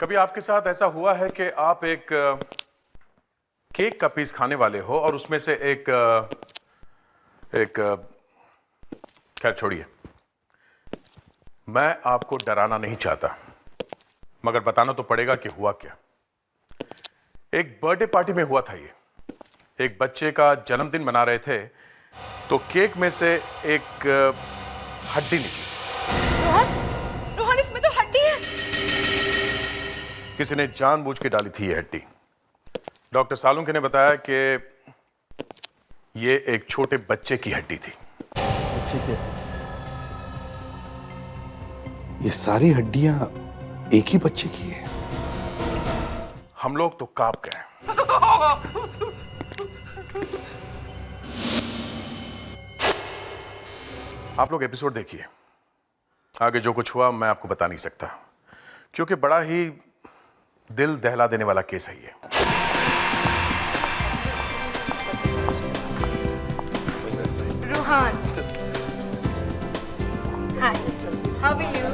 कभी आपके साथ ऐसा हुआ है कि आप एक केक का पीस खाने वाले हो और उसमें से खैर छोड़िए, मैं आपको डराना नहीं चाहता, मगर बताना तो पड़ेगा कि हुआ क्या। एक बर्थडे पार्टी में हुआ था ये। एक बच्चे का जन्मदिन मना रहे थे तो केक में से एक हड्डी निकली। रोहन, रोहन इसमें तो हड्डी है। किसी ने जानबूझ के डाली थी ये हड्डी। डॉक्टर सालुंखे ने बताया कि ये एक छोटे बच्चे की हड्डी थी। बच्चे की हड्डी? ये सारी हड्डियां एक ही बच्चे की है? हम लोग तो कांप गए। आप लोग एपिसोड देखिए, आगे जो कुछ हुआ मैं आपको बता नहीं सकता, क्योंकि बड़ा ही दिल दहला देने वाला केस है ये। रोहन, हाय, हाउ आर यू?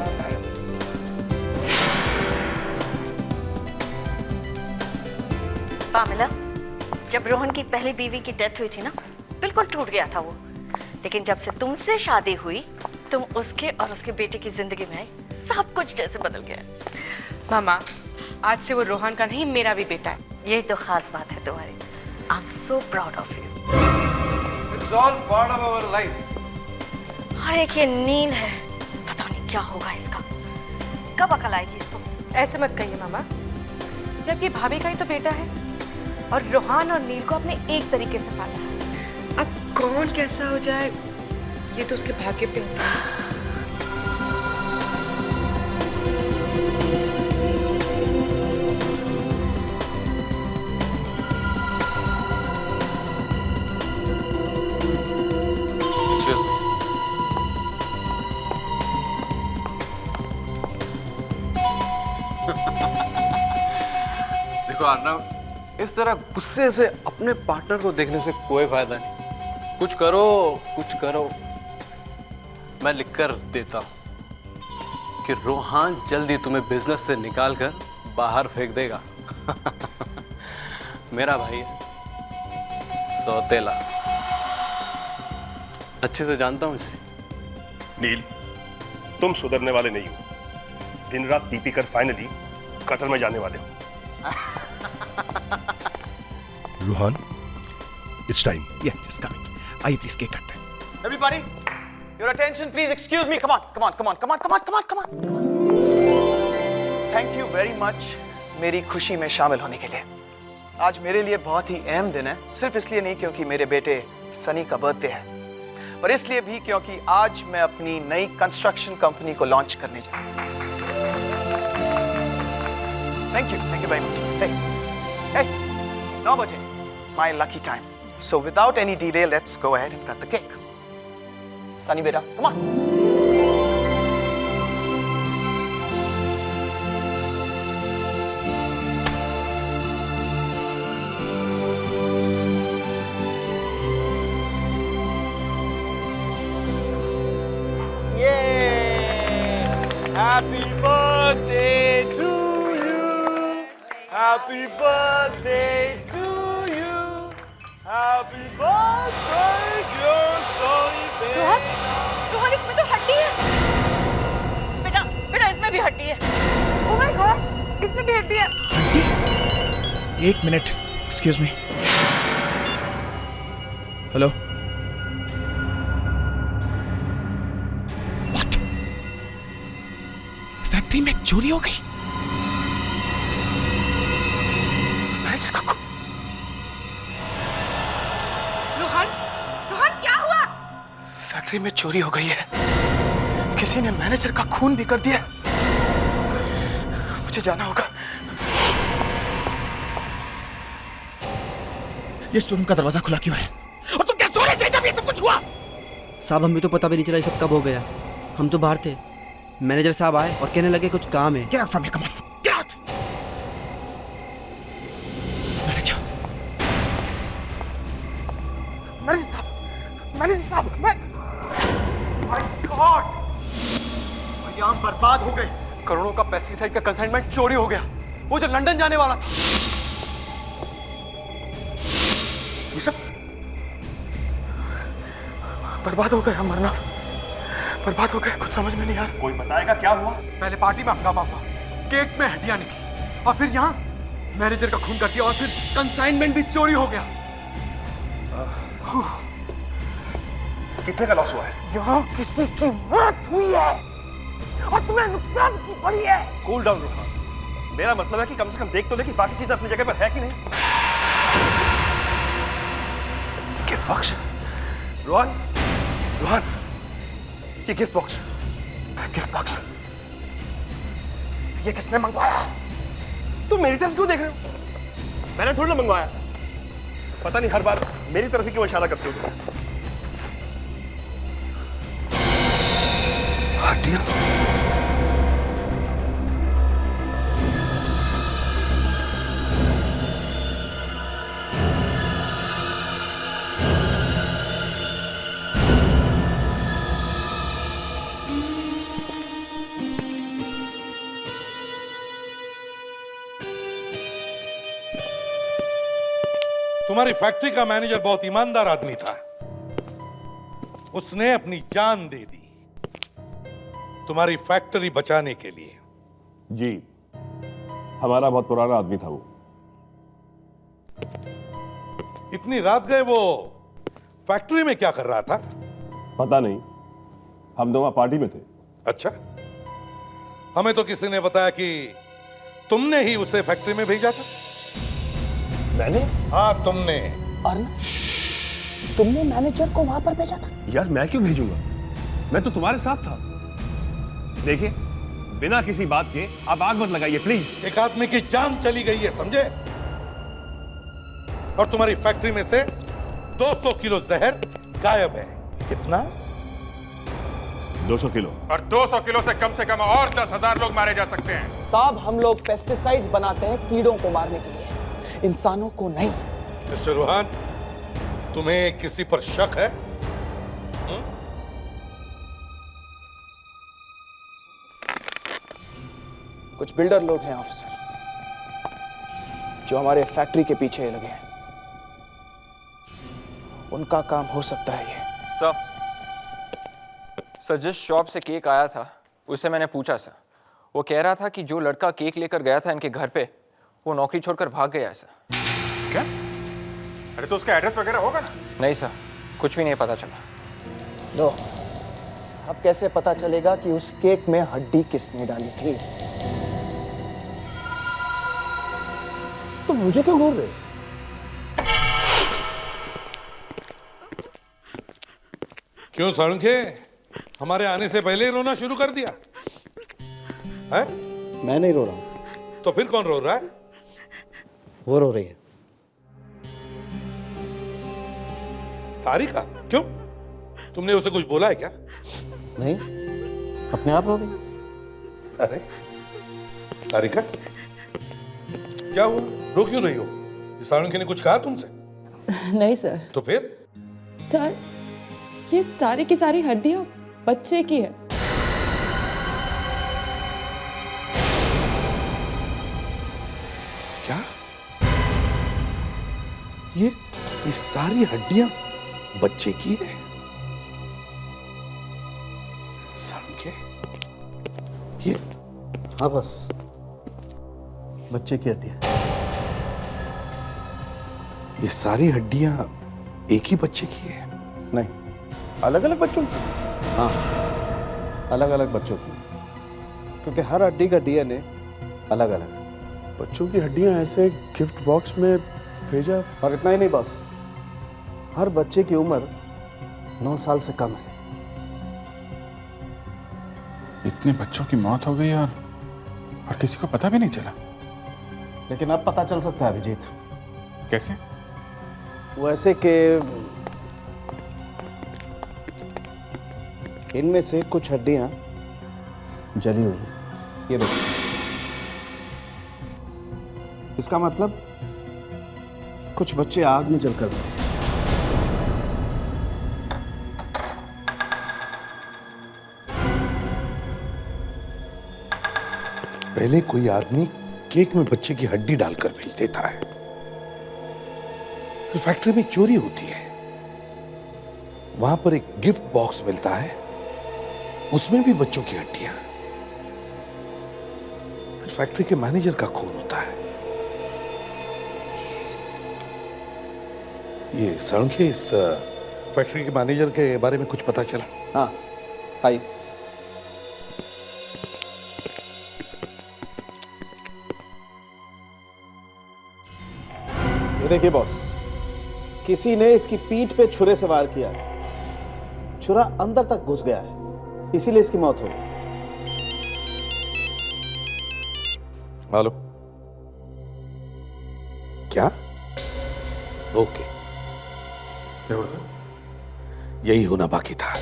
पामेला, जब रोहन की पहली बीवी की डेथ हुई थी ना, बिल्कुल टूट गया था वो। लेकिन जब से तुमसे शादी हुई, तुम उसके और उसके बेटे की जिंदगी में आई, सब कुछ जैसे बदल गया। मामा, आज से वो रोहन का नहीं, मेरा भी बेटा है। यही तो खास बात है तुम्हारी। I am so proud of you. It's all part of our life. और एक ये नील है, पता नहीं क्या होगा इसका, कब अकल आएगी इसको। ऐसे मत कहिए मामा, ये आपकी भाभी का ही तो बेटा है और रोहन और नील को अपने एक तरीके से पाला है। अब कौन कैसा हो जाए ये तो उसके भाग्य पे होता है। देखो अर्नव, इस तरह गुस्से से अपने पार्टनर को देखने से कोई फायदा नहीं। कुछ करो, कुछ करो। मैं लिखकर देता हूं कि रोहन जल्दी तुम्हें बिजनेस से निकाल कर बाहर फेंक देगा। मेरा भाई है, सौतेला, अच्छे से जानता हूं इसे। नील, तुम सुधरने वाले नहीं हो। दिन रात पी कर फाइनली कतर में जाने वाले हो। Rohan, it's time. Yeah, just coming. आइए प्लीज केक काटते हैं। Everybody, your attention please. Excuse me. Come on, come on, come on, come on, come on, come on, come on, come on. Thank you very much मेरी खुशी में शामिल होने के लिए। आज मेरे लिए बहुत ही अहम दिन है, सिर्फ इसलिए नहीं क्योंकि मेरे बेटे सनी का बर्थडे है, पर इसलिए भी क्योंकि आज मैं अपनी नई कंस्ट्रक्शन कंपनी को लॉन्च करने जा रहा हूं। Thank you very much. Hey 9 बजे, my lucky time. So without any delay, let's go ahead and cut the cake. Sunny beta, come on. Yay! Happy birthday to you. Happy birthday to you. Happy birthday, dear Sonny baby. Rohan, Rohan इसमें तो हड्डी है। बेटा, बेटा इसमें भी हड्डी है। ओह माय गॉड, इसमें भी हड्डी है। हड्डी? एक minute, excuse me. Hello? What? Factory में चोरी हो गई? मैनेजर का खून। रोहन, रोहन क्या हुआ? फैक्ट्री में चोरी हो गई है। किसी ने मैनेजर का खून भी कर दिया। मुझे जाना होगा। ये स्टोर का दरवाजा खुला क्यों है? और तुम क्या सो रहे थे जब ये सब कुछ हुआ? साहब हमें तो पता भी नहीं चला ये सब कब हो गया। हम तो बाहर थे, मैनेजर साहब आए और कहने लगे कुछ काम है। Get out from here, come on. Get out. Manager my God, यहाँ बर्बाद हो गए। करोड़ों का पेस्टिसाइड का कंसाइनमेंट चोरी हो गया, वो जो लंदन जाने वाला था। ये सब बर्बाद हो गया, मरना बर्बाद हो गया, कुछ समझ में नहीं आ रहा। कोई बताएगा क्या हुआ? पहले पार्टी में हंगामा हुआ, केक में हड्डियां निकली, और फिर यहाँ मैनेजर का खून कर दिया, और फिर कंसाइनमेंट भी चोरी हो गया। कितने का लॉस हुआ है? यहाँ किसी की मौत हुई है और तुम्हें नुकसान की पड़ी है। कूल डाउन रोहन, मेरा मतलब है कि कम से कम देख तो ले कि बाकी चीजें अपनी जगह पर है कि नहीं। गिफ्ट बॉक्स, रोहन, रोहन, ये गिफ्ट बॉक्स, गिफ्ट बॉक्स ये किसने मंगवाया? तुम मेरी तरफ क्यों देख रहे हो? मैंने थोड़ी ना मंगवाया। पता नहीं हर बार मेरी तरफ ही क्यों इशारा करते हो? हड्डियां? तुम्हारी फैक्ट्री का मैनेजर बहुत ईमानदार आदमी था। उसने अपनी जान दे दी तुम्हारी फैक्ट्री बचाने के लिए। जी, हमारा बहुत पुराना आदमी था वो। इतनी रात गए वो फैक्ट्री में क्या कर रहा था? पता नहीं, हम तो वहां पार्टी में थे। अच्छा, हमें तो किसी ने बताया कि तुमने ही उसे फैक्ट्री में भेजा था। मैंने? हाँ, तुमने। अर्न, तुमने मैनेजर को वहां पर भेजा था? यार मैं क्यों भेजूंगा, मैं तो तुम्हारे साथ था। देखिए, बिना किसी बात के आप आग मत लगाइए प्लीज। एक आदमी की जान चली गई है, समझे? और तुम्हारी फैक्ट्री में से 200 किलो जहर गायब है। कितना? 200 किलो। और 200 किलो से कम और 10,000 लोग मारे जा सकते हैं। साहब, हम लोग पेस्टिसाइड्स बनाते हैं कीड़ों को मारने के लिए, इंसानों को नहीं। मिस्टर रोहन, तुम्हें किसी पर शक है? कुछ बिल्डर लोग हैं ऑफिसर, जो हमारे फैक्ट्री के पीछे लगे हैं। उनका काम हो सकता है ये। सर जिस शॉप से केक आया था उससे मैंने पूछा सर, वो कह रहा था कि जो लड़का केक लेकर गया था इनके घर पे वो नौकरी छोड़कर भाग गया है सर। क्या? अरे तो उसका एड्रेस वगैरह होगा ना? नहीं सर, कुछ भी नहीं पता चला। लो, अब कैसे पता चलेगा कि उस केक में हड्डी किसने डाली थी? तो मुझे क्यों घूर रहे हो? क्यों साळुंखे, हमारे आने से पहले ही रोना शुरू कर दिया है? मैं नहीं रो रहा हूं। तो फिर कौन रो रहा है? वो रो रही है। तारिका? क्यों, तुमने उसे कुछ बोला है क्या? नहीं, अपने आप रो गई। अरे तारिका, क्या हुआ, रो क्यों रही हो? साळुंखे ने कुछ कहा तुमसे? नहीं सर। तो फिर? सर, ये सारी की सारी हड्डियां बच्चे की है। क्या? ये सारी हड्डियां बच्चे की है? साळुंखे, ये? हाँ बस, बच्चे की हड्डियां। ये सारी हड्डियां एक ही बच्चे की है? नहीं, अलग अलग बच्चों की? हाँ, अलग अलग बच्चों की, क्योंकि हर हड्डी का डीएनए अलग अलग है। बच्चों की हड्डियां ऐसे गिफ्ट बॉक्स में भेजा? और इतना ही नहीं बस, हर बच्चे की उम्र 9 साल से कम है। इतने बच्चों की मौत हो गई और किसी को पता भी नहीं चला। लेकिन अब पता चल सकता है अभिजीत। कैसे? वो ऐसे कि इनमें से कुछ हड्डियां जली हुई हैं। ये देखो, इसका मतलब कुछ बच्चे आग में जलकर मरे। पहले कोई आदमी केक में बच्चे की हड्डी डालकर भेज देता है, फिर फैक्ट्री में चोरी होती है, वहां पर एक गिफ्ट बॉक्स मिलता है, उसमें भी बच्चों की हड्डियां, फिर फैक्ट्री के मैनेजर का खून होता है। ये सड़के इस फैक्ट्री के मैनेजर के बारे में कुछ पता चला? हाँ, आइए। ये देखिए बॉस, किसी ने इसकी पीठ पे छुरे से वार किया है। छुरा अंदर तक घुस गया है, इसीलिए इसकी मौत हो गई। हेलो, क्या? ओके, क्या हुआ सर? यही होना बाकी था।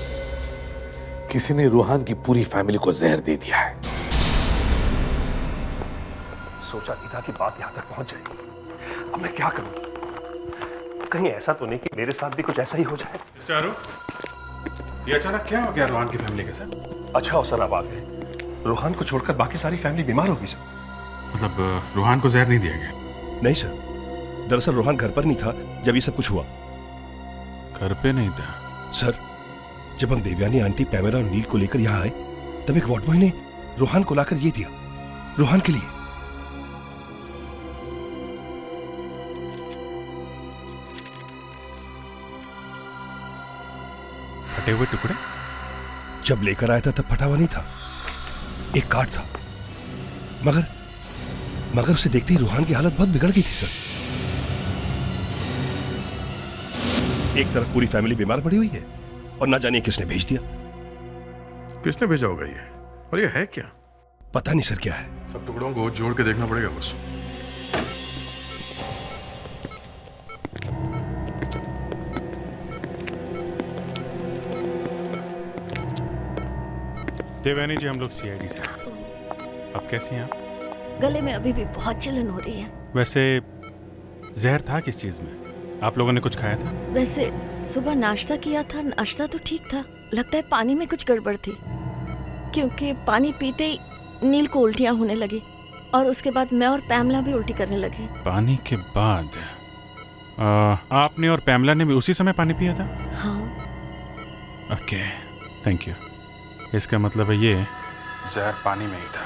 किसी ने रूहान की पूरी फैमिली को जहर दे दिया है। सोचा नहीं था कि बात यहां तक पहुंच जाएगी। अब मैं क्या करूं? कहीं ऐसा तो नहीं कि मेरे साथ भी कुछ ऐसा ही हो जाए। चारू, ये अचानक क्या हो गया रूहान की फैमिली के साथ? अच्छा हो सर, आप आ गए। रूहान को छोड़कर बाकी सारी फैमिली बीमार होगी सर। मतलब रूहान को जहर नहीं दिया गया? नहीं सर, दरअसल रूहान घर पर नहीं था जब ये सब कुछ हुआ। घर पे नहीं था? सर, जब हम देवयानी आंटी, पैमेला और नील को लेकर यहाँ आए, तब एक वार्ड बॉय ने रूहान को लाकर ये दिया, रूहान के लिए। फटे हुए टुकड़े? जब लेकर आया था तब फटा हुआ नहीं था, एक कार्ड था, मगर उसे देखते ही रूहान की हालत बहुत बिगड़ गई थी सर। एक तरफ पूरी फैमिली बीमार पड़ी हुई है और ना जानिए किसने भेज दिया। किसने भेजा होगा ये? और ये है क्या? पता नहीं सर क्या है। सब टुकड़ों को जोड़ के देखना पड़ेगा बस। देवयानी जी, हम लोग सीआईडी से। अब कैसी हैं आप? गले में अभी भी बहुत जलन हो रही है। वैसे जहर था किस चीज में? आप लोगों ने कुछ खाया था? वैसे सुबह नाश्ता किया था, नाश्ता तो ठीक था, लगता है पानी में कुछ गड़बड़ थी, क्योंकि पानी पीते ही नील को उल्टियां होने लगी और उसके बाद मैं और पैमला भी उल्टी करने लगे। पानी के बाद आपने और पैमला ने भी उसी समय पानी पिया था? हाँ। Okay, thank you. इसका मतलब है ये जहर पानी में ही था।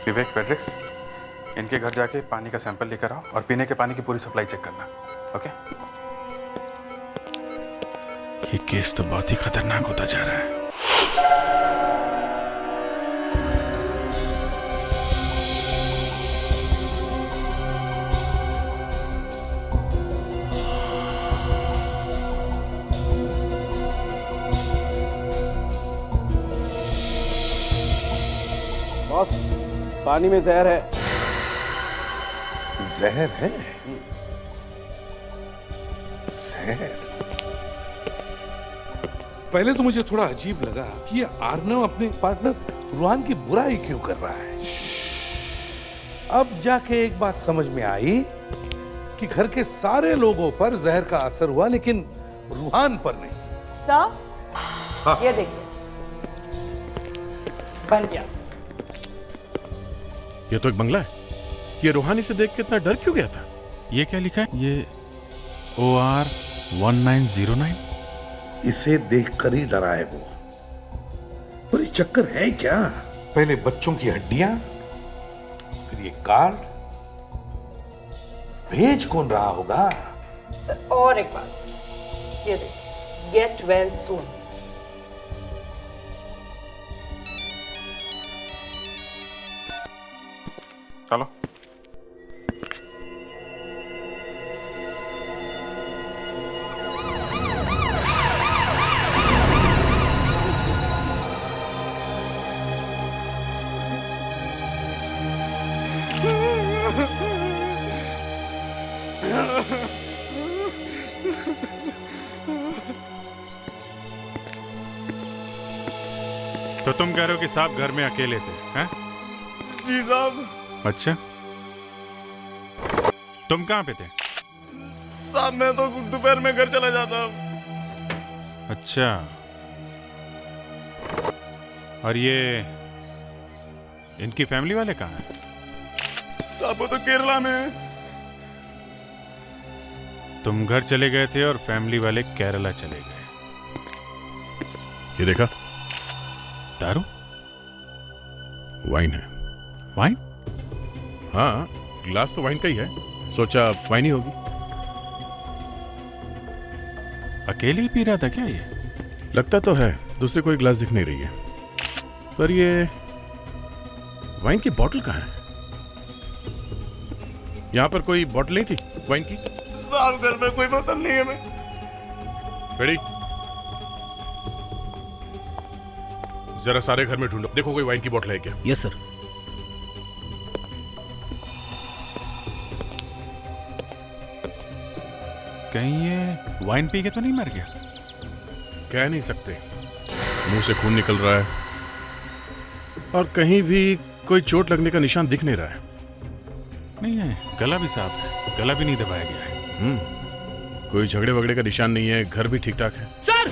विवेक, पेड्रिक्स, इनके घर जाके पानी का सैंपल लेकर आओ और पीने के पानी की पूरी सप्लाई चेक करना। ओके? ये केस तो बहुत ही खतरनाक होता जा रहा है। बॉस, पानी में जहर है। जहर है? जहर? पहले तो मुझे थोड़ा अजीब लगा कि ये आर्नव अपने पार्टनर रूहान की बुराई क्यों कर रहा है। अब जाके एक बात समझ में आई कि घर के सारे लोगों पर जहर का असर हुआ, लेकिन रूहान पर नहीं। सर, ये देखिए, बन गया। ये तो एक बंगला है। ये रूहानी से देख के इतना डर क्यों गया था? ये क्या लिखा है? ये OR 1909? इसे देखकर ही डरा है वो। पर ये चक्कर है क्या? पहले बच्चों की हड्डियां, फिर ये कार्ड। भेज कौन रहा होगा? और एक बात, ये देखिए, गेट वेल सून। चलो। तो तुम कह रहे हो कि साहब घर में अकेले थे, हैं? जी साहब। अच्छा, तुम कहाँ पे थे? साहब मैं तो दोपहर में घर चला जाता हूँ। अच्छा, और ये इनकी फैमिली वाले कहाँ हैं? साहब वो तो केरला में है। तुम घर चले गए थे और फैमिली वाले केरला चले गए। ये देखा, दारू? वाइन है। वाइन? हाँ, ग्लास तो वाइन का ही है, सोचा वाइन ही होगी। अकेले ही पी रहा था क्या ये? लगता तो है, दूसरे कोई ग्लास दिख नहीं रही है। पर ये वाइन की बोतल कहाँ है? यहाँ पर कोई बोतल नहीं थी वाइन की? साहब घर में कोई बोतल नहीं है। मैं रेडी? जरा सारे घर में ढूंढो, देखो कोई वाइन की बोतल है क्या? Yes sir. कहीं ये वाइन पी के तो नहीं मर गया? कह नहीं सकते, मुंह से खून निकल रहा है और कहीं भी कोई चोट लगने का निशान दिख नहीं रहा है। नहीं है, गला भी साफ है, गला भी नहीं दबाया गया है। कोई झगड़े वगड़े का निशान नहीं है, घर भी ठीक ठाक है। सर!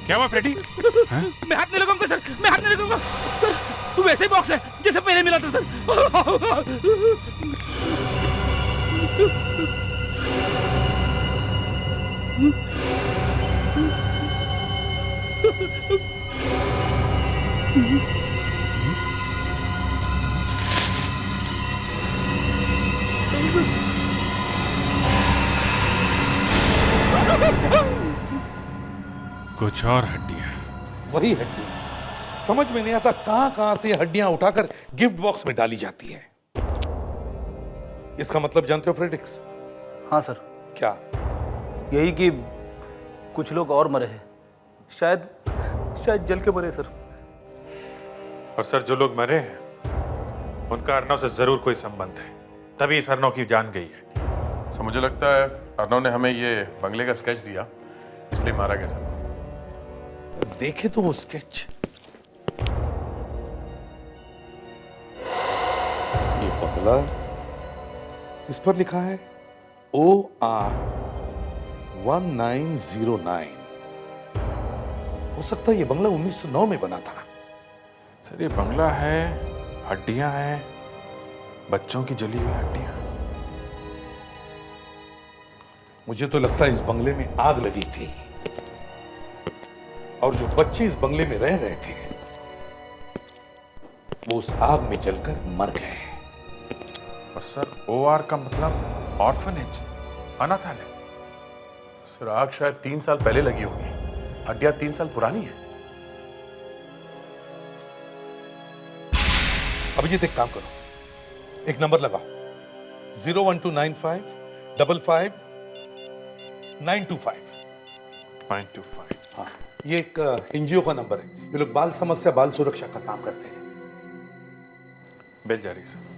क्या हुआ फ्रेडी? मैं हाथ नहीं लगाऊंगा सर, मैं हाथ नहीं लगाऊंगा सर। वैसे ही बॉक्स है जैसे पहले मिला था सर। कुछ और हड्डियां। वही हड्डियां, समझ में नहीं आता कहां कहां से हड्डियां उठाकर गिफ्ट बॉक्स में डाली जाती है। इसका मतलब जानते हो फ्रेडिक्स? हाँ सर। क्या? यही कि कुछ लोग और मरे हैं, शायद जल के मरे सर। और सर जो लोग मरे हैं उनका अर्नव से जरूर कोई संबंध है, तभी इस अर्नव की जान गई है। सर मुझे लगता है अर्नव ने हमें ये बंगले का स्केच दिया, इसलिए मारा गया सर। देखे तो वो स्केच, ये बंगला, इस पर लिखा है OR 1909। हो सकता है ये बंगला 1909 में बना था। सर ये बंगला है, हड्डियां हैं, बच्चों की जली हुई हड्डियां। मुझे तो लगता है इस बंगले में आग लगी थी और जो बच्चे इस बंगले में रह रहे थे वो उस आग में जलकर मर गए। और सर OR का मतलब ऑर्फनेज, अनाथालय। सर आग शायद 3 साल पहले लगी होगी, हड्डियां 3 साल पुरानी है। अभिजीत एक काम करो, एक नंबर लगाओ 01295 55 925। 925। हाँ, ये एक NGO का नंबर है। ये लोग बाल समस्या, बाल सुरक्षा का काम करते हैं। बेल जा रही सर।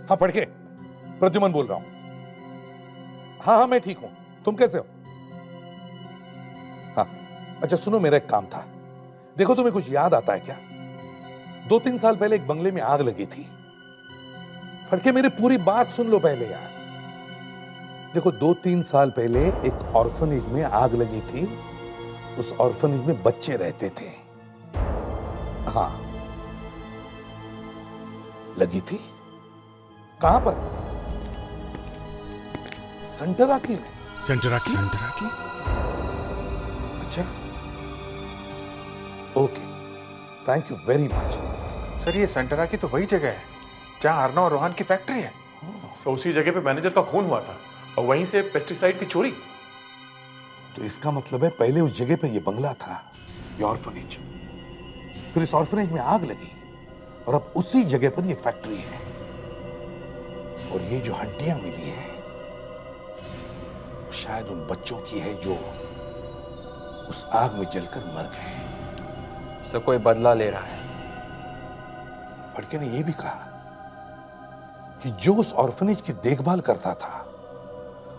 हाँ पढ़ के। प्रद्युमन बोल रहा हूं। हाँ मैं ठीक हूं, तुम कैसे हो? हाँ अच्छा सुनो, मेरा एक काम था। देखो तुम्हें कुछ याद आता है क्या? 2-3 साल पहले एक बंगले में आग लगी थी। फड़के मेरी पूरी बात सुन लो पहले यार। देखो 2-3 साल पहले एक ऑर्फनेज में आग लगी थी। उस ऑर्फनेज में बच्चे रहते थे। हाँ लगी थी। कहां पर? सेंटराकी में। सेंटराकी? सेंटराकी? अच्छा okay, thank you very much. Sir ये सेंटराकी तो वही जगह है जहां अर्नव और रोहन की फैक्ट्री है। सो उसी जगह पे मैनेजर का खून हुआ था और वहीं से पेस्टिसाइड की चोरी। तो इसका मतलब है पहले उस जगह पे ये बंगला था, ये ऑर्फनेज। फिर इस ऑर्फनेज में आग लगी और अब उसी जगह पर ये फैक्ट्री है। और ये जो हड्डियां मिली हैं शायद उन बच्चों की है जो उस आग में जलकर मर गए। सर कोई बदला ले रहा है। फड़के ने यह भी कहा कि जो उस ऑर्फनेज की देखभाल करता था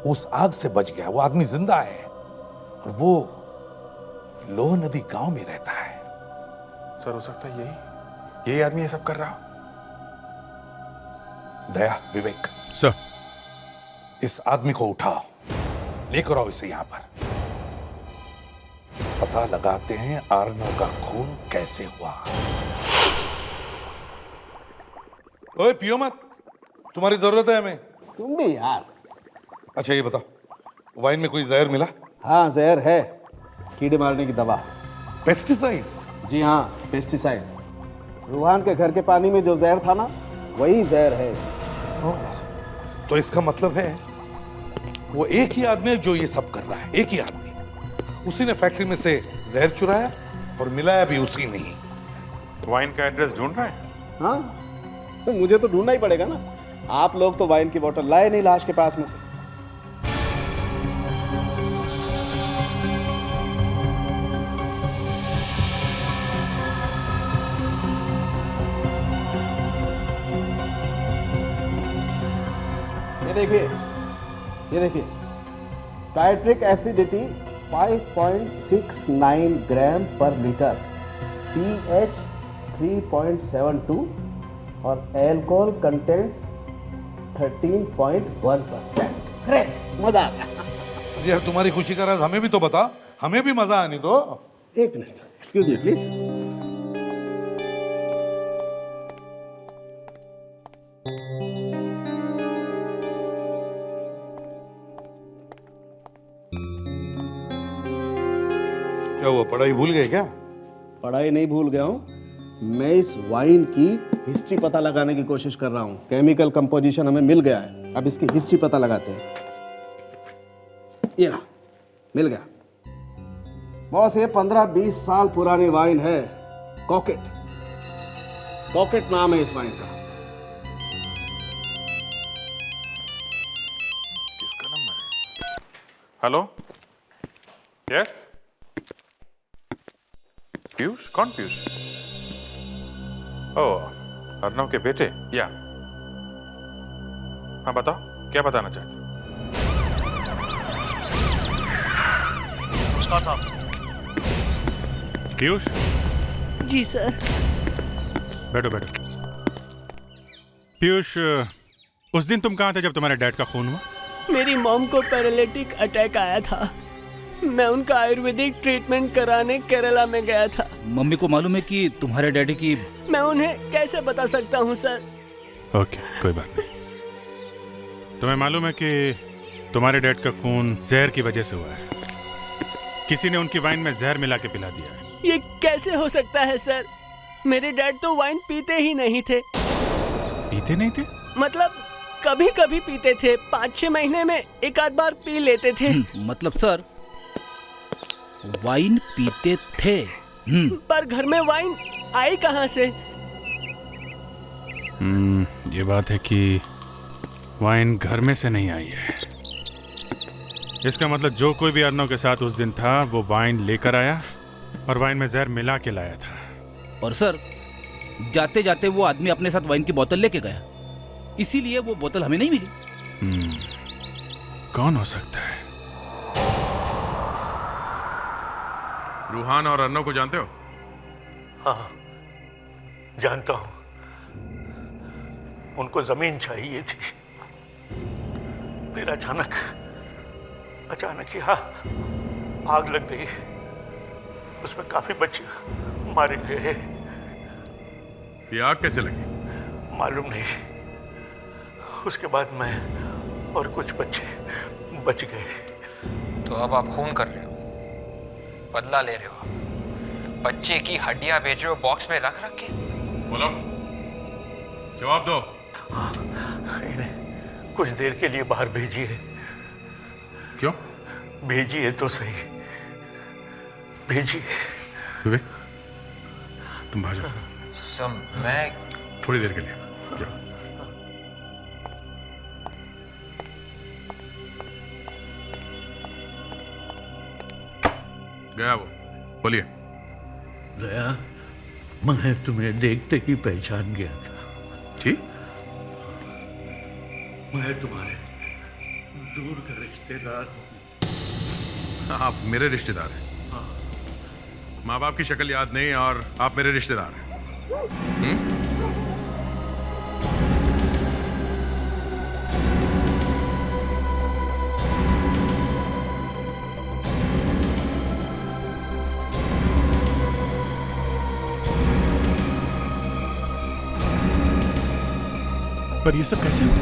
वो उस आग से बच गया। वो आदमी जिंदा है और वो लोह नदी गांव में रहता है। सर हो सकता है यही आदमी ये सब कर रहा। दया, विवेक सर, इस आदमी को उठाओ, लेकर आओ इसे यहां पर। पता लगाते हैं आर्नव का खून कैसे हुआ। ओए पियो मत, तुम्हारी जरूरत है हमें। तुम भी यार। अच्छा ये बताओ, वाइन में कोई जहर मिला? हाँ जहर है, कीड़े मारने की दवा। पेस्टिसाइड्स? जी हाँ, पेस्टिसाइड। रूहान के घर के पानी में जो जहर था ना, वही जहर है। तो इसका मतलब है वो एक ही आदमी है जो ये सब कर रहा है, एक ही आदमी। उसी ने फैक्ट्री में से जहर चुराया और मिलाया भी उसी ने ही। वाइन का एड्रेस ढूंढ रहा है? हाँ, तो मुझे तो ढूंढना ही पड़ेगा ना। आप लोग तो वाइन की बोतल लाए नहीं लाश के पास में से। ये देखिए, टाइट्रिक एसिडिटी 5.69 ग्राम पर लीटर, pH 3.72 और अल्कोहल कंटेंट 13.1%। ग्रेट, मजा आ गया। यार तुम्हारी खुशी का राज हमें भी तो बता, हमें भी मजा आने दो। एक मिनट, एक्सक्यूज मी प्लीज। क्या हुआ, पढ़ाई भूल गए क्या? पढ़ाई नहीं भूल गया हूँ, मैं इस वाइन की हिस्ट्री पता लगाने की कोशिश कर रहा हूँ। केमिकल कंपोजिशन हमें मिल गया है, अब इसकी हिस्ट्री पता लगाते हैं। ये रहा, मिल गया बॉस। ये 15-20 साल पुरानी वाइन है, कॉकेट। कॉकेट नाम है इस वाइन का। किसका नंबर है? Hello, yes Piyush? कौन पीयूष? ओह, अर्नव के बेटे? या हाँ बताओ, क्या बताना चाहते हो? नमस्कार साहब। पीयूष, जी सर। बैठो बैठो। पीयूष, उस दिन तुम कहाँ थे जब तुम्हारे डैड का खून हुआ? मेरी मॉम को पैरालिटिक अटैक आया था, मैं उनका आयुर्वेदिक ट्रीटमेंट कराने केरला में गया था। मम्मी को मालूम है कि तुम्हारे डैडी की? मैं उन्हें कैसे बता सकता हूँ सर? ओके, कोई बात नहीं। तुम्हें मालूम है कि तुम्हारे डैड का खून जहर की वजह से हुआ है। किसी ने उनकी वाइन में जहर मिला के पिला दिया है। ये कैसे हो सकता है सर? मेरे डैड तो वाइन पीते ही नहीं थे। पीते नहीं थे? मतलब कभी कभी पीते थे, 5-6 महीने में एक आध बार पी लेते थे। मतलब सर वाइन पीते थे? पर घर में वाइन आई कहाँ से? ये बात है कि वाइन घर में से नहीं आई है। इसका मतलब जो कोई भी अर्नव के साथ उस दिन था वो वाइन लेकर आया और वाइन में जहर मिला के लाया था। और सर जाते जाते वो आदमी अपने साथ वाइन की बोतल लेके गया, इसीलिए वो बोतल हमें नहीं मिली। कौन हो सकता है? रूहान और अर्नव को जानते हो? हाँ जानता हूं, उनको जमीन चाहिए थी, फिर अचानक यहाँ आग लग गई, उसमें काफी बच्चे मारे गए। ये आग कैसे लगी? मालूम नहीं, उसके बाद मैं और कुछ बच्चे बच गए। तो अब आप खून कर रहे हो, बदला ले रहे हो, बच्चे की हड्डियां बेच रहे हो बॉक्स में रख के। बोलो, जवाब दो। इन्हें कुछ देर के लिए बाहर भेजिए। क्यों? भेजिए तो सही, भेजिए। विवेक, तुम बाहर जाओ। मैं थोड़ी देर के लिए जाओ। गया वो, बोलिए। दया, मैं तुम्हें देखते ही पहचान गया था। जी? मैं तुम्हारे दूर का रिश्तेदार हूँ। आप मेरे रिश्तेदार हैं? माँ बाप की शक्ल याद नहीं और आप मेरे रिश्तेदार हैं? पर ये सब कैसे हुआ?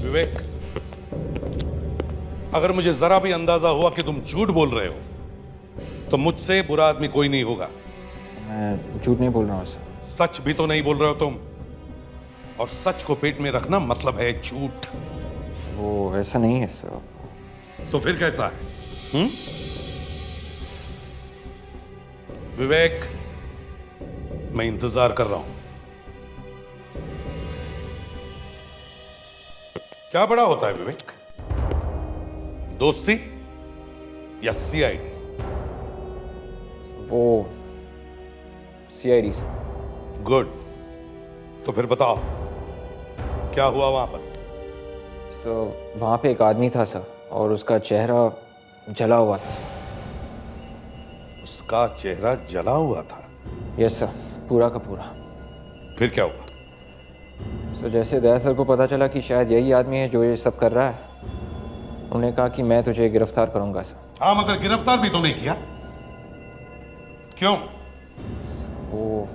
विवेक, अगर मुझे जरा भी अंदाजा हुआ कि तुम झूठ बोल रहे हो तो मुझसे बुरा आदमी कोई नहीं होगा। मैं झूठ नहीं बोल रहा हूँ सर। सच भी तो नहीं बोल रहे हो तुम, और सच को पेट में रखना मतलब है झूठ। वो ऐसा नहीं है सर। तो फिर कैसा है? विवेक, मैं इंतजार कर रहा हूं। क्या बड़ा होता है विवेक, दोस्ती या सीआईडी? वो सीआईडी से। गुड, तो फिर बताओ क्या हुआ वहां पर? सर वहां पे एक आदमी था सर, और उसका चेहरा जला हुआ था सर। उसका चेहरा जला हुआ था? यस सर, पूरा का पूरा। फिर क्या हुआ? सर जैसे दया सर को पता चला कि शायद यही आदमी है जो ये सब कर रहा है, उन्होंने कहा कि मैं तुझे गिरफ्तार करूंगा सर। हाँ, मगर गिरफ्तार भी तो नहीं किया, क्यों? वो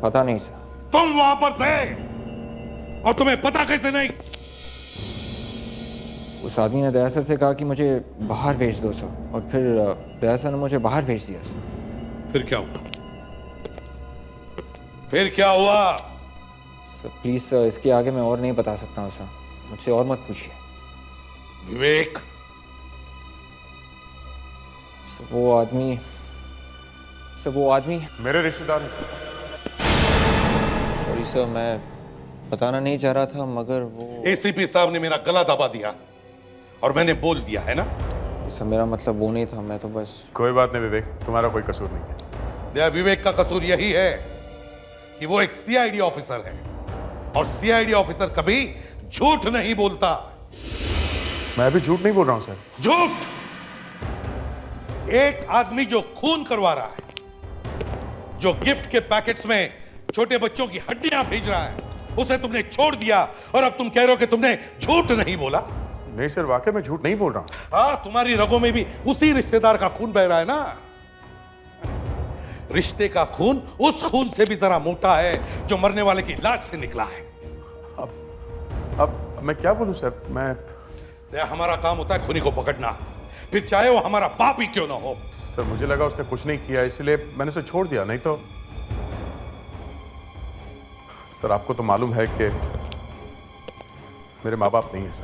पता नहीं सर। तुम वहां पर थे और तुम्हें पता कैसे नहीं? उस आदमी ने दया सर से कहा कि मुझे बाहर भेज दो सर, और फिर दया सर ने मुझे बाहर भेज दिया सर। फिर क्या हुआ? फिर क्या हुआ? सर प्लीज सर, इसके आगे मैं और नहीं बता सकता हूँ सर, मुझसे और मत पूछिए। विवेक, सर वो आदमी मेरे रिश्तेदार हैं। सॉरी सर, मैं बताना नहीं चाह रहा था, मगर वो एसीपी साहब ने मेरा गला दबा दिया और मैंने बोल दिया है ना। सर मेरा मतलब वो नहीं था, मैं तो बस। कोई बात नहीं विवेक, तुम्हारा कोई कसूर नहीं है। विवेक का कसूर यही है कि वो एक सीआईडी ऑफिसर है, और सीआईडी ऑफिसर कभी झूठ नहीं बोलता। मैं भी झूठ नहीं बोल रहा हूं सर। झूठ! एक आदमी जो खून करवा रहा है, जो गिफ्ट के पैकेट्स में छोटे बच्चों की हड्डियां भेज रहा है, उसे तुमने छोड़ दिया, और अब तुम कह रहे हो कि तुमने झूठ नहीं बोला। नहीं सर, वाकई में झूठ नहीं बोल रहा हूं। हाँ, तुम्हारी रगों में भी उसी रिश्तेदार का खून बह रहा है ना। रिश्ते का खून उस खून से भी जरा मोटा है जो मरने वाले की लाश से निकला है। अब मैं क्या बोलूं सर? मैं हमारा काम होता है खूनी को पकड़ना, फिर चाहे वो हमारा बाप ही क्यों ना हो। सर मुझे लगा उसने कुछ नहीं किया, इसलिए मैंने उसे छोड़ दिया, नहीं तो। सर आपको तो मालूम है कि मेरे माँ बाप नहीं है सर,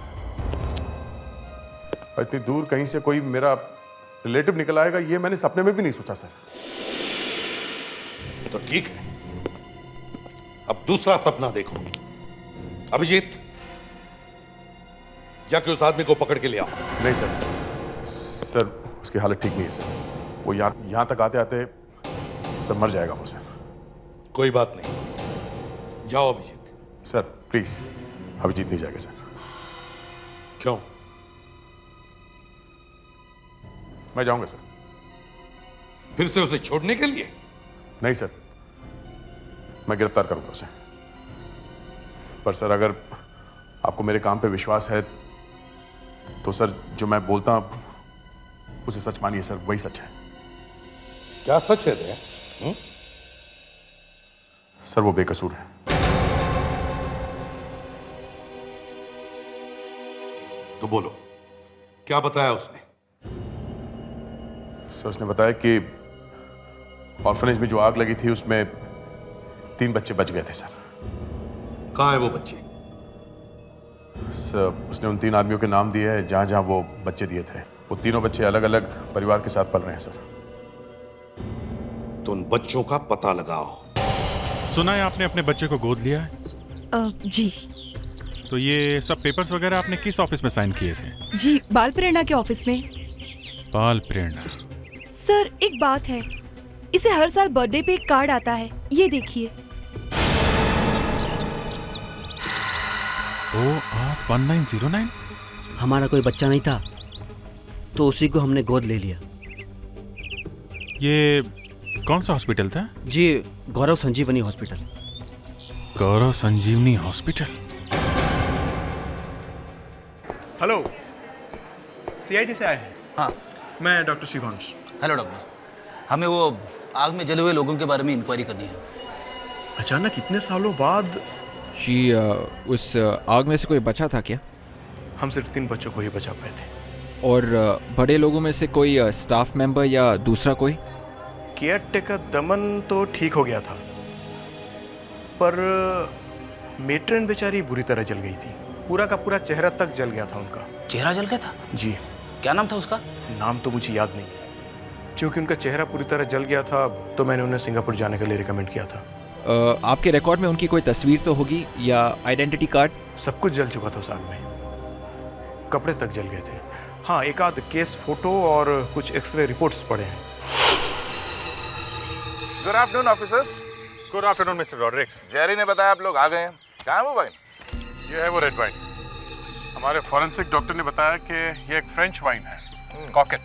और इतनी दूर कहीं से कोई मेरा रिलेटिव निकल आएगा, ये मैंने सपने में भी नहीं सोचा सर। तो ठीक है, अब दूसरा सपना देखो। अभिजीत, जाके उस आदमी को पकड़ के ले आओ। नहीं सर, उसकी हालत ठीक नहीं है सर। वो यहां तक आते आते सर मर जाएगा वो सर। कोई बात नहीं, जाओ अभिजीत। सर प्लीज, अभिजीत नहीं जाएगा सर। क्यों? मैं जाऊंगा सर। फिर से उसे छोड़ने के लिए? नहीं सर, मैं गिरफ्तार करूंगा उसे। पर सर अगर आपको मेरे काम पे विश्वास है तो सर जो मैं बोलता हूं उसे सच मानिए सर, वही सच है। क्या सच है दया? सर वो बेकसूर है। तो बोलो, क्या बताया उसने? सर उसने बताया कि ऑर्फनेज में जो आग लगी थी उसमें 3 बच्चे बच गए थे सर। कहाँ है वो बच्चे? सर उसने उन 3 आदमियों के नाम दिए हैं जहां जहां वो बच्चे दिए थे। वो तीनों बच्चे अलग अलग परिवार के साथ पल रहे हैं सर। तो उन बच्चों का पता लगाओ। सुना है आपने अपने बच्चे को गोद लिया है? जी। तो ये सब पेपर्स वगैरह आपने किस ऑफिस में साइन किए थे? जी, बाल प्रेरणा के ऑफिस में। बाल प्रेरणा? सर एक बात है, इसे हर साल बर्थडे पे एक कार्ड आता है, ये देखिए। OR1909? हमारा कोई बच्चा नहीं था तो उसी को हमने गोद ले लिया। ये कौन सा हॉस्पिटल था? जी, गौरव संजीवनी हॉस्पिटल। गौरव संजीवनी हॉस्पिटल। हेलो सीआईडी से आए हैं। हाँ, मैं डॉक्टर शिवांश। Hello doctor. हमें वो आग में जले हुए लोगों के बारे में इंक्वायरी करनी है। अचानक इतने सालों बाद? जी उस आग में से कोई बचा था क्या? हम सिर्फ 3 बच्चों को ही बचा पाए थे। और बड़े लोगों में से कोई स्टाफ मेंबर या दूसरा कोई? केयर टेकर दमन तो ठीक हो गया था, पर मेट्रन बेचारी बुरी तरह जल गई थी। पूरा का पूरा चेहरा तक जल गया था उनका। चेहरा जल गया था? जी। क्या नाम था उसका? नाम तो मुझे याद नहीं, क्योंकि उनका चेहरा पूरी तरह जल गया था तो मैंने उन्हें सिंगापुर जाने के लिए रिकमेंड किया था। आपके रिकॉर्ड में उनकी कोई तस्वीर तो होगी या आइडेंटिटी कार्ड? सब कुछ जल चुका था उस आग में, कपड़े तक जल गए थे। हाँ, एक आध केस फोटो और कुछ एक्सरे रिपोर्ट्स पड़े हैं। Good afternoon officers. Good afternoon mister Rodrigues. Jerry ने बताया आप लोग आ गए हैं। कहाँ है वो वाइन? ये है वो रेड वाइन। हमारे फॉरेंसिक डॉक्टर ने बताया कि ये एक फ्रेंच वाइन है, कॉकेट।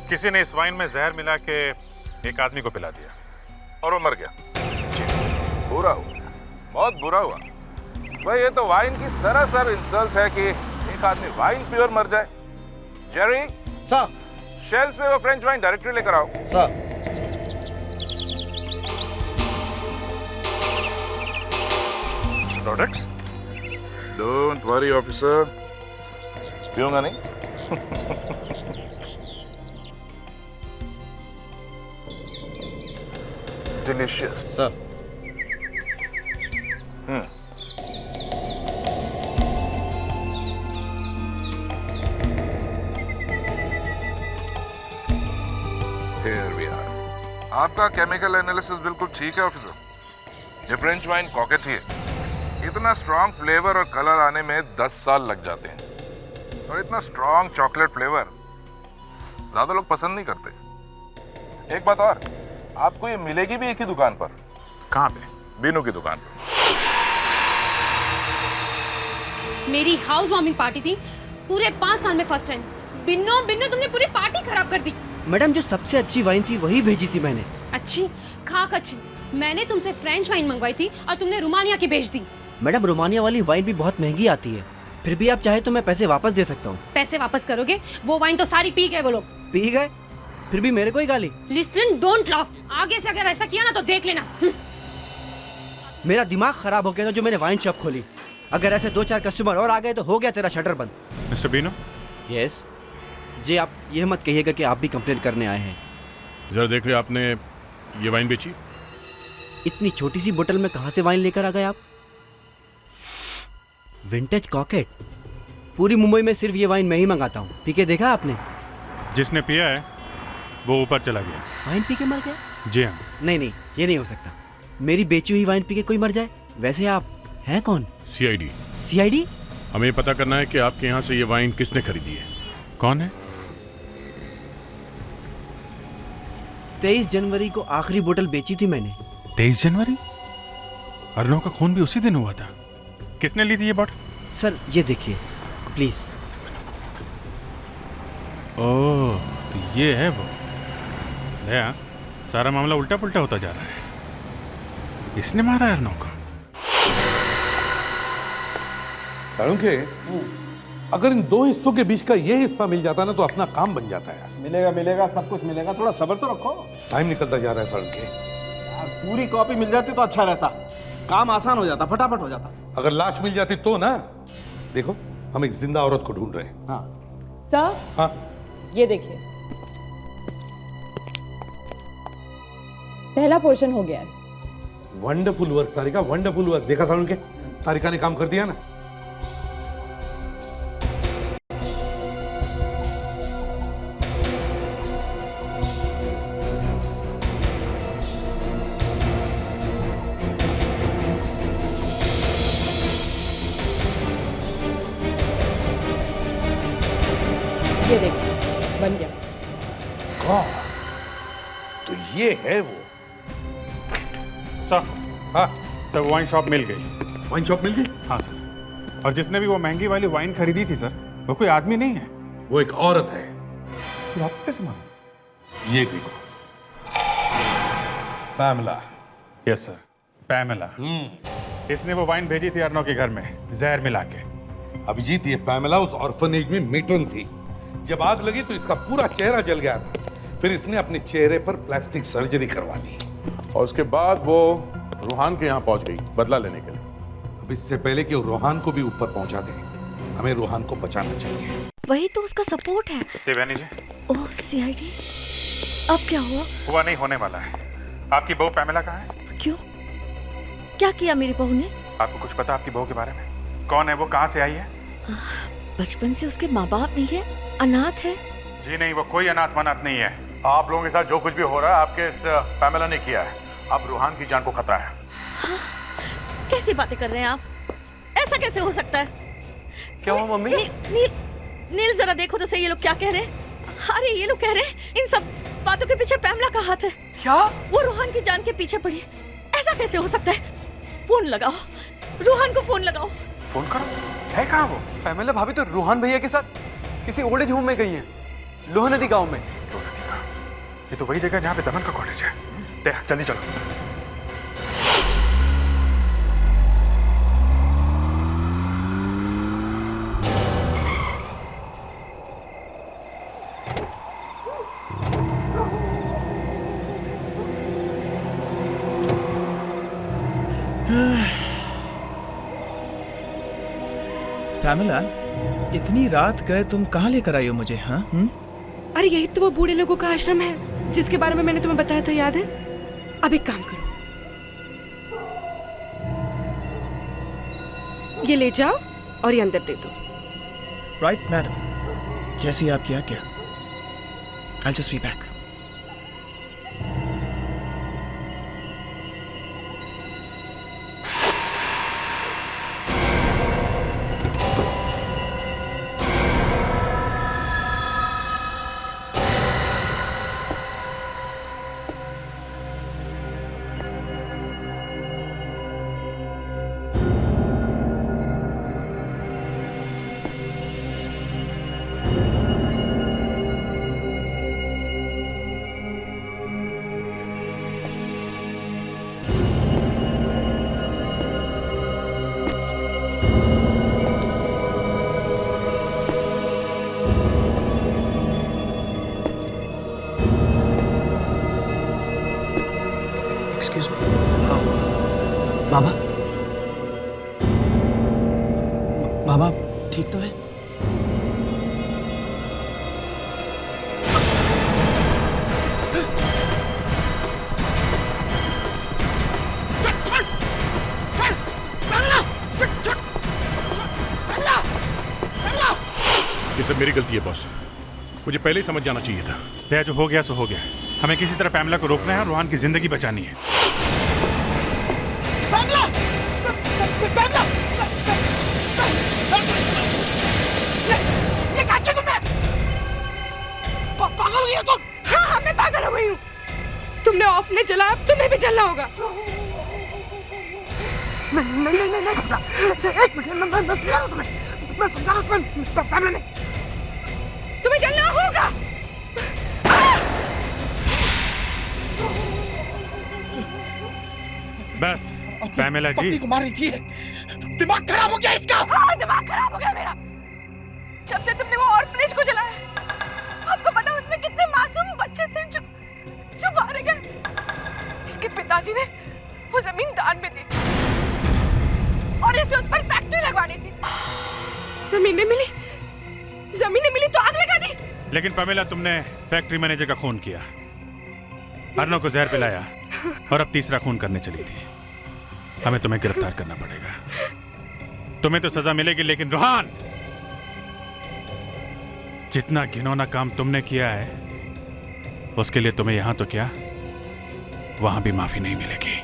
किसी ने इस वाइन में जहर मिला के एक आदमी को पिला दिया और वो मर गया। बुरा हुआ, बहुत बुरा हुआ भाई। ये तो वाइन की सरासर इंसल्ट है कि एक आदमी वाइन पी और मर जाए। जेरी सर, शेल्फ से वो फ्रेंच वाइन डायरेक्टली लेकर आओ। Sir. Products don't worry officer, पीऊंगा नहीं। Delicious sir. Here we are. आपका केमिकल एनालिसिस बिल्कुल ठीक है ऑफिसर। ये फ्रेंच वाइन कॉकेट ही है। इतना स्ट्रॉन्ग फ्लेवर और कलर आने में 10 साल लग जाते हैं, और इतना स्ट्रॉन्ग चॉकलेट फ्लेवर ज्यादा लोग पसंद नहीं करते। एक बात और, आपको ये मिलेगी भी एक ही दुकान पर। कहाँ पे? बीनू की दुकान पर। मेरी हाउस वार्मिंग पार्टी थी, पूरे 5 साल में फर्स्ट टाइम। बिन्नो बिन्नो, तुमने पूरी पार्टी खराब कर दी। मैडम, जो सबसे अच्छी वाइन थी वही भेजी थी मैंने। अच्छी? खाक अच्छी। मैंने तुमसे फ्रेंच वाइन मंगवाई थी और तुमने रोमानिया की भेज दी। मैडम, रोमानिया वाली वाइन भी बहुत महंगी आती है। फिर भी आप चाहे तो मैं पैसे वापस दे सकता हूँ। पैसे वापस करोगे? वो वाइन तो सारी पी गए वो लोग। पी गए? फिर भी मेरे को ही गाली। Listen, don't laugh. आगे से अगर ऐसा किया ना तो देख लेना। मेरा दिमाग खराब हो गया था जो मैंने वाइन शॉप खोली। अगर ऐसे 2-4 कस्टमर और आ गए तो हो गया तेरा शटर बंद। मिस्टर बीनो। यस जी। आप ये मत कहिएगा कि आप भी कंप्लेन करने आए हैं। जरा देख लिया, आपने ये वाइन बेची? इतनी छोटी सी बोतल में कहाँ से वाइन लेकर आ गए आप? विंटेज कॉकेट। पूरी मुंबई में सिर्फ ये वाइन मैं ही मंगाता हूँ। पी के देखा आपने? जिसने पिया है वो ऊपर चला गया। वाइन पी के मर गया? जी हाँ। नहीं, ये नहीं हो सकता। मेरी बेची हुई वाइन पी के कोई मर जाए? वैसे आप हैं कौन? सीआईडी। सीआईडी? हमें पता करना है कि आपके यहाँ से ये वाइन किसने खरीदी है। कौन है? 23 जनवरी को आखिरी बोतल बेची थी मैंने। 23 जनवरी? अर्नव का खून भी उसी दिन हुआ था। किसने ली थी ये बॉटल? सर ये देखिए प्लीज। ओह, तो ये है वो। दया, सारा मामला उल्टा पुल्टा होता जा रहा है। इसने मारा है अर्नव को। साळुंखे, अगर इन 2 हिस्सों के बीच का ये हिस्सा मिल जाता ना तो अपना काम बन जाता है। मिलेगा, सब कुछ मिलेगा। थोड़ा सब्र तो रखो। टाइम निकलता जा रहा है साळुंखे। पूरी कॉपी मिल जाती तो अच्छा रहता, काम आसान हो जाता, फटाफट हो जाता। अगर लाश मिल जाती तो ना। देखो, हम एक जिंदा औरत को ढूंढ रहे हैं। हाँ सर। हाँ, ये देखिए, पहला पोर्शन हो गया है। वंडरफुल वर्क तारिका, वंडरफुल वर्क। देखा साळुंखे, तारिका ने काम कर दिया ना। ये देखिए, बन गया। तो ये है वो। सर। हाँ सर, वाइन शॉप मिल गई। वाइन शॉप मिल गई? हाँ सर। और जिसने भी वो महंगी वाली वाइन खरीदी थी सर, वो कोई आदमी नहीं है, वो एक औरत है। सर आपको कैसे मालूम? ये देखो, पैमला। Yes sir, Pamela. इसने वो वाइन भेजी थी अर्नव के घर में जहर मिला के। अभिजीत, ये पैमेला उस ऑर्फनेज में मेट्रन थी जब आग लगी तो इसका पूरा चेहरा जल गया था। फिर इसने अपने चेहरे पर प्लास्टिक सर्जरी करवा ली और उसके बाद वो रूहान के यहाँ पहुंच गई बदला लेने के लिए। अब इससे पहले कि वो रूहान को भी ऊपर पहुंचा दे, हमें रूहान को बचाना चाहिए। वही तो उसका सपोर्ट है। देवयानी जी, ओह सीआईडी, अब क्या हुआ? हुआ नहीं, होने वाला है। आपकी बहू पैमेला कहाँ है? क्यों? क्या किया मेरी बहू ने? आपको कुछ पता आपकी बहू के बारे में? कौन है वो, कहाँ से आई है? बचपन से उसके माँ बाप नहीं है, अनाथ है। जी नहीं, वो कोई अनाथ वनाथ नहीं है। आप लोगों के साथ जो कुछ भी हो रहा है आपके इस पैमेला ने किया है। अब रूहान की जान को खतरा है। कैसी बातें कर रहे हैं आप? ऐसा कैसे हो सकता है? क्या हुआ मम्मी? नील जरा देखो तो सही, ये लोग क्या कह रहे हैं। अरे ये लोग कह रहे हैं इन सब बातों के पीछे पैमला का हाथ है। क्या? वो रूहान की जान के पीछे पड़ी है। ऐसा कैसे हो सकता है? फोन लगाओ, रूहान को फोन लगाओ। फोन करो। है कहाँ वो? पैमेला भाभी तो रूहान भैया के साथ किसी ओल्ड एज होम में गई है, लोहा नदी गांव में। ये तो वही जगह जहाँ पे दमन का कॉलेज है। जल्दी चलो। पैमेला, इतनी रात गए तुम कहाँ लेकर आई हो मुझे? हाँ? अरे यही तो वो बूढ़े लोगों का आश्रम है जिसके बारे में मैंने तुम्हें बताया था, याद है? अब एक काम करो, ये ले जाओ और ये अंदर दे दो। राइट मैडम, जैसी आपकी आज्ञा। I'll just be back. Excuse me, बाबा? बाबा ठीक तो है? ये सब मेरी गलती है बॉस, मुझे पहले ही समझ जाना चाहिए था। दया, जो हो गया सो हो गया। हमें किसी तरह पैमला को रोकना है और रूहान की जिंदगी बचानी है। पैमला! पैमला! ये क्या किया तुमने? पागल हो गई हो तुम? हाँ, मैं पागल हो गई हूँ। तुमने ऑफ में जला, अब तुम्हें भी जलना होगा। नहीं, एक मिनट, मैं समझा रहा हूँ तुम्हें। मैं समझा रहा हूँ पैमला ने। तुम्हें जलना होगा। बस पैमेला जी, को मार रही थी। दिमाग खराब हो गया इसका। हाँ, दिमाग खराब हो गया मेरा। जब से तुमने वो ऑर्फनेज को जलाया, आपको पता उसमें कितने मासूम बच्चे थे जो मारे गए। इसके पिताजी ने वो जमीन दान में दी और इसे उस पर फैक्ट्री लगवानी थी। जमीनें मिली तो आग लगा दी। लेकिन पैमेला, तुमने फैक्ट्री मैनेजर का खून किया, अर्नो को जहर पिलाया और अब तीसरा खून करने चली थी। हमें तुम्हें गिरफ्तार करना पड़ेगा। तुम्हें तो सजा मिलेगी, लेकिन रूहान, जितना घिनौना काम तुमने किया है उसके लिए तुम्हें यहां तो क्या, वहां भी माफी नहीं मिलेगी।